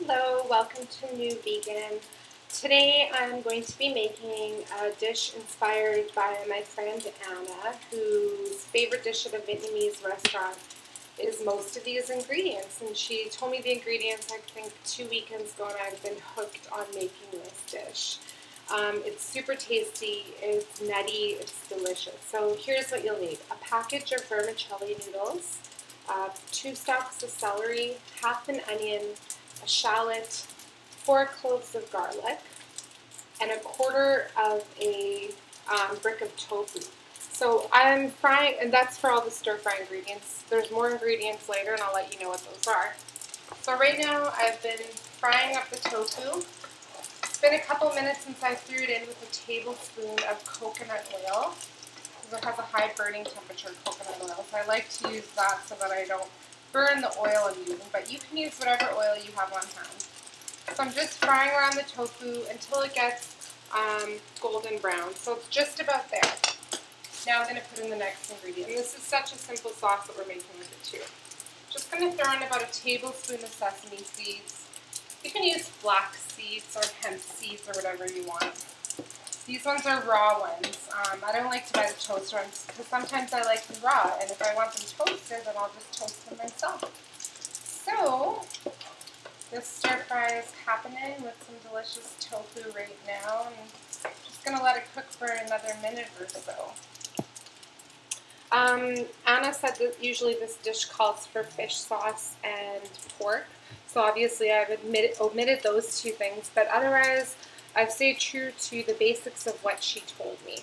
Hello, welcome to New Vegan. Today I'm going to be making a dish inspired by my friend Anna, whose favorite dish at a Vietnamese restaurant is most of these ingredients. And she told me the ingredients, I think 2 weekends ago, and I've been hooked on making this dish. It's super tasty, it's nutty, it's delicious. So here's what you'll need. A package of vermicelli noodles, 2 stalks of celery, half an onion, a shallot, 4 cloves of garlic, and a quarter of a brick of tofu. So I'm frying, and that's for all the stir-fry ingredients. There's more ingredients later, and I'll let you know what those are. So right now I've been frying up the tofu. It's been a couple minutes since I threw it in with a tablespoon of coconut oil, because it has a high burning temperature, coconut oil. So I like to use that so that I don't burn the oil I'm using, but you can use whatever oil you have on hand. So I'm just frying around the tofu until it gets golden brown. So it's just about there. Now I'm going to put in the next ingredient. And this is such a simple sauce that we're making with it too. Just going to throw in about a tablespoon of sesame seeds. You can use flax seeds or hemp seeds or whatever you want. These ones are raw ones. I don't like to buy the toaster ones because sometimes I like them raw, and if I want them toasted, then I'll just toast them myself. So, this stir fry is happening with some delicious tofu right now, and I'm just going to let it cook for another minute or so. Anna said that usually this dish calls for fish sauce and pork, so obviously I've omitted those two things, but otherwise I've stayed true to the basics of what she told me.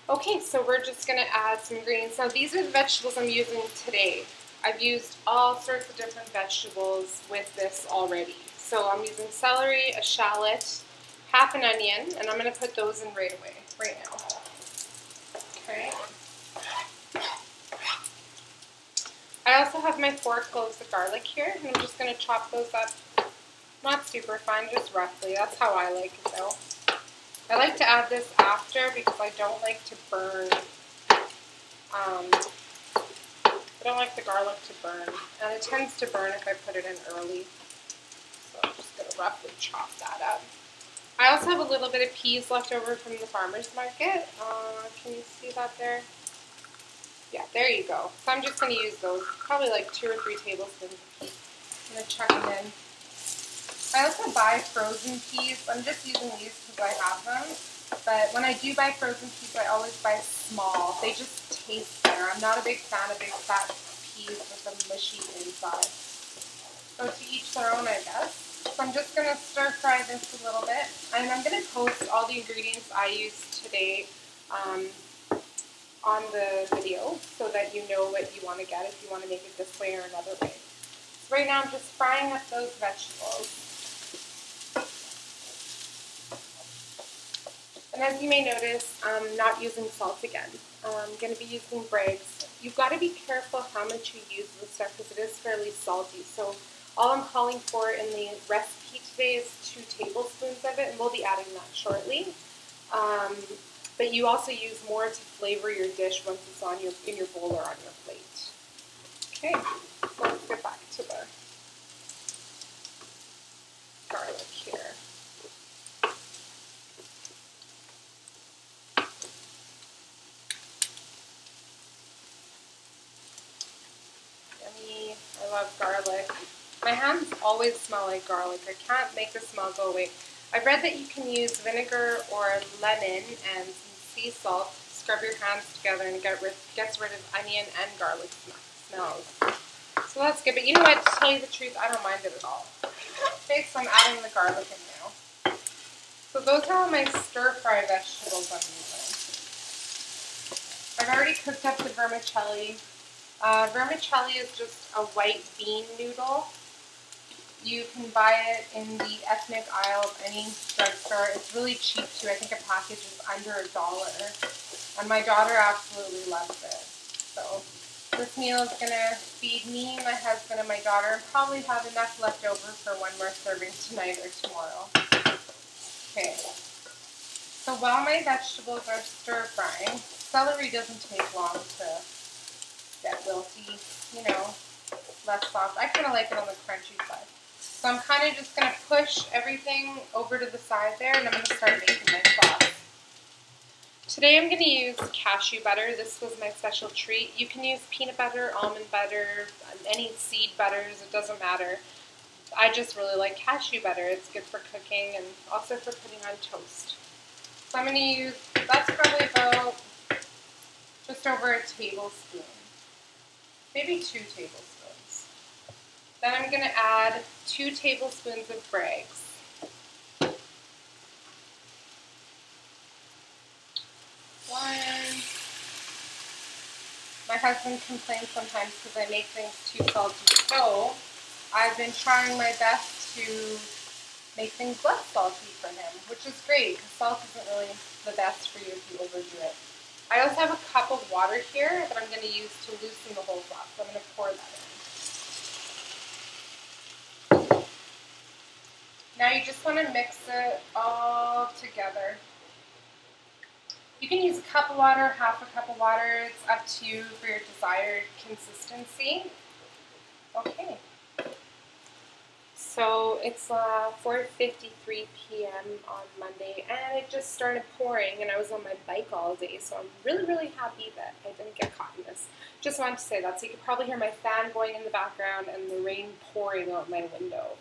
Okay, so we're just going to add some ingredients. Now these are the vegetables I'm using today. I've used all sorts of different vegetables with this already. So I'm using celery, a shallot, half an onion, and I'm going to put those in right away, right now. Okay. I also have my 4 cloves of garlic here, and I'm just going to chop those up. Not super fine, just roughly. That's how I like it though. I like to add this after because I don't like to burn. I don't like the garlic to burn, and it tends to burn if I put it in early. So I'm just going to roughly chop that up. I also have a little bit of peas left over from the farmer's market. Can you see that there? Yeah, there you go. So I'm just going to use those, probably like 2 or 3 tablespoons of peas. I'm going to chuck them in. I also buy frozen peas. I'm just using these because I have them. But when I do buy frozen peas, I always buy small. They just taste better. I'm not a big fan of big fat peas with a mushy inside. So to each their own, I guess. So I'm just going to stir fry this a little bit. And I'm going to post all the ingredients I used today on the video so that you know what you want to get if you want to make it this way or another way. So right now I'm just frying up those vegetables. And as you may notice, I'm not using salt again. I'm going to be using Bragg's. You've got to be careful how much you use this stuff because it is fairly salty. So all I'm calling for in the recipe today is 2 tablespoons of it, and we'll be adding that shortly. But you also use more to flavor your dish once it's on in your bowl or on your plate. Okay, so let's get back to the garlic here. Yummy. I love garlic. My hands always smell like garlic. I can't make the smell go away. I've read that you can use vinegar or lemon and some sea salt, scrub your hands together, and gets rid of onion and garlic smells. So that's good. But you know what? To tell you the truth, I don't mind it at all. Okay, so I'm adding the garlic in now. So those are all my stir-fry vegetables I'm using. I've already cooked up the vermicelli. Vermicelli is just a white bean noodle. You can buy it in the ethnic aisle of any drugstore. It's really cheap too. I think a package is under $1. And my daughter absolutely loves it. So this meal is going to feed me, my husband, and my daughter, and probably have enough left over for one more serving tonight or tomorrow. Okay. So while my vegetables are stir frying, celery doesn't take long to get wilty, you know, less soft. I kind of like it on the crunchy side. So I'm kind kind of just going to push everything over to the side there, and I'm going to start making my sauce. Today I'm going to use cashew butter. This was my special treat. You can use peanut butter, almond butter, any seed butters, it doesn't matter. I just really like cashew butter. It's good for cooking and also for putting on toast. So I'm going to use, that's probably about just over a tablespoon, maybe 2 tablespoons. Then I'm going to add 2 tablespoons of Bragg's. My husband complains sometimes because I make things too salty, so I've been trying my best to make things less salty for him, which is great because salt isn't really the best for you if you overdo it. I also have a cup of water here that I'm going to use to loosen the whole sauce, so I'm going to pour that in. Now you just want to mix it all together. You can use a cup of water, half a cup of water. It's up to you for your desired consistency. Okay. So it's 4:53 p.m. on Monday, and it just started pouring, and I was on my bike all day, so I'm really, really happy that I didn't get caught in this. Just wanted to say that, so you can probably hear my fan going in the background and the rain pouring out my window.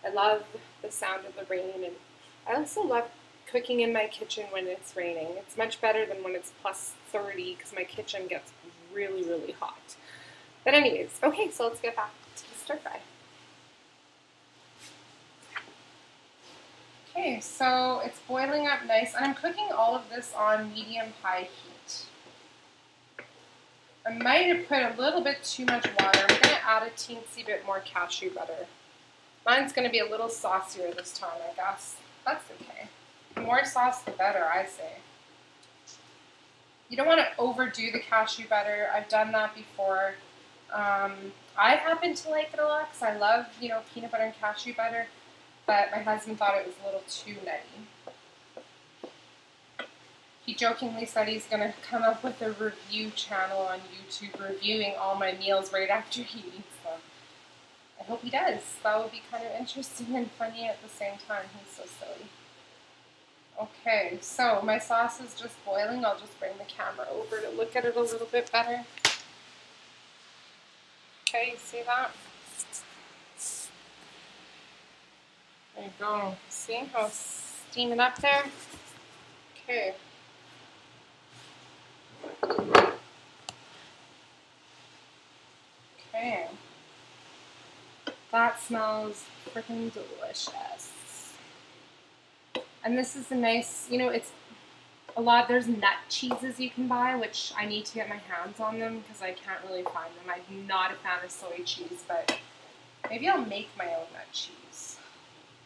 I love the sound of the rain, and I also love cooking in my kitchen when it's raining. It's much better than when it's plus 30 because my kitchen gets really, really hot. But anyways, okay, so let's get back to the stir fry. Okay, so it's boiling up nice, and I'm cooking all of this on medium-high heat. I might have put a little bit too much water. I'm going to add a teensy bit more cashew butter. Mine's going to be a little saucier this time, I guess. That's okay. The more sauce, the better, I say. You don't want to overdo the cashew butter. I've done that before. I happen to like it a lot because I love, peanut butter and cashew butter, but my husband thought it was a little too nutty. He jokingly said he's going to come up with a review channel on YouTube reviewing all my meals right after he eats them. I hope he does. That would be kind of interesting and funny at the same time. He's so silly. Okay, so my sauce is just boiling. I'll just bring the camera over to look at it a little bit better. Okay, you see that? There you go. See how it's steaming up there? Okay. Okay. That smells freaking delicious. And this is a nice, it's a lot, there's nut cheeses you can buy, which I need to get my hands on them because I can't really find them. I'm not a fan of soy cheese, but maybe I'll make my own nut cheese.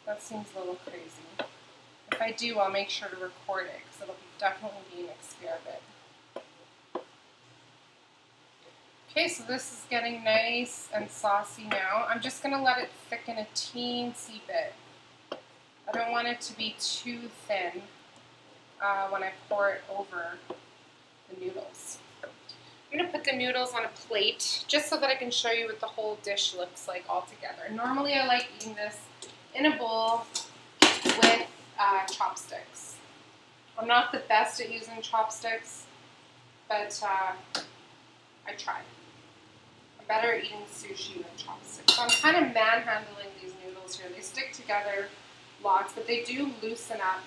That seems a little crazy. If I do, I'll make sure to record it because it'll definitely be an experiment. Okay, so this is getting nice and saucy now. I'm just going to let it thicken a teensy bit. I don't want it to be too thin when I pour it over the noodles. I'm going to put the noodles on a plate just so that I can show you what the whole dish looks like all together. Normally I like eating this in a bowl with chopsticks. I'm not the best at using chopsticks, but I try. I'm better at eating sushi with chopsticks. So I'm kind of manhandling these noodles here. They stick together lots, but they do loosen up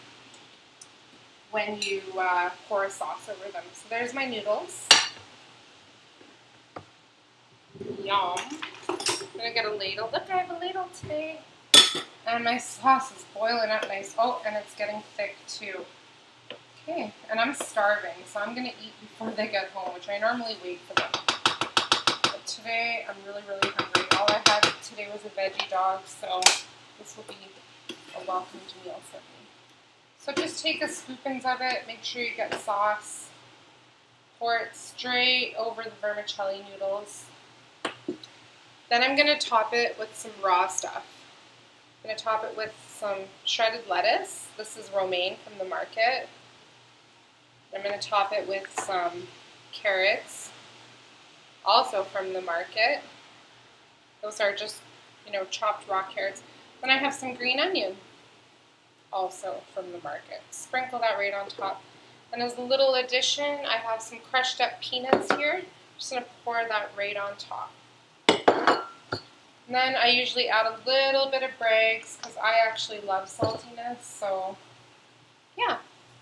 when you pour a sauce over them. So there's my noodles. Yum. I'm gonna get a ladle. Look, I have a ladle today. And my sauce is boiling up nice. Oh, and it's getting thick too. Okay, and I'm starving, so I'm gonna eat before they get home, which I normally wait for them. But today, I'm really, really hungry. All I had today was a veggie dog, so this will be a welcomed meal for me. So just take a scoopings of it, make sure you get sauce, pour it straight over the vermicelli noodles. Then I'm going to top it with some raw stuff. I'm going to top it with some shredded lettuce. This is romaine from the market. I'm going to top it with some carrots, also from the market. Those are just, chopped raw carrots. Then I have some green onion, also from the market. Sprinkle that right on top. And as a little addition, I have some crushed up peanuts here. Just going to pour that right on top. And then I usually add a little bit of Bragg's because I actually love saltiness. So yeah.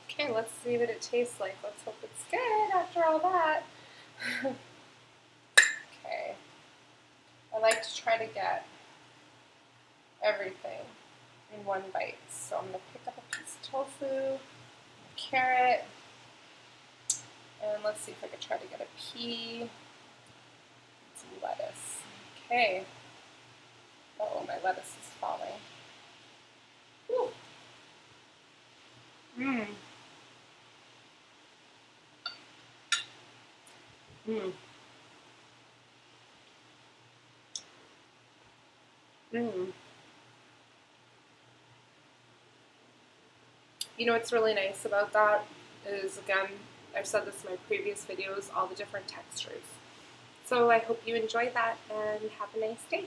Okay, let's see what it tastes like. Let's hope it's good after all that. Okay. I like to try to get everything in one bite. So I'm going to pick up a piece of tofu, a carrot, and let's see if I can try to get a pea, and some lettuce. Okay. Uh-oh, my lettuce is falling. Woo. Mmm. Mmm. Mmm. You know what's really nice about that is, again, I've said this in my previous videos, all the different textures. So I hope you enjoy that and have a nice day.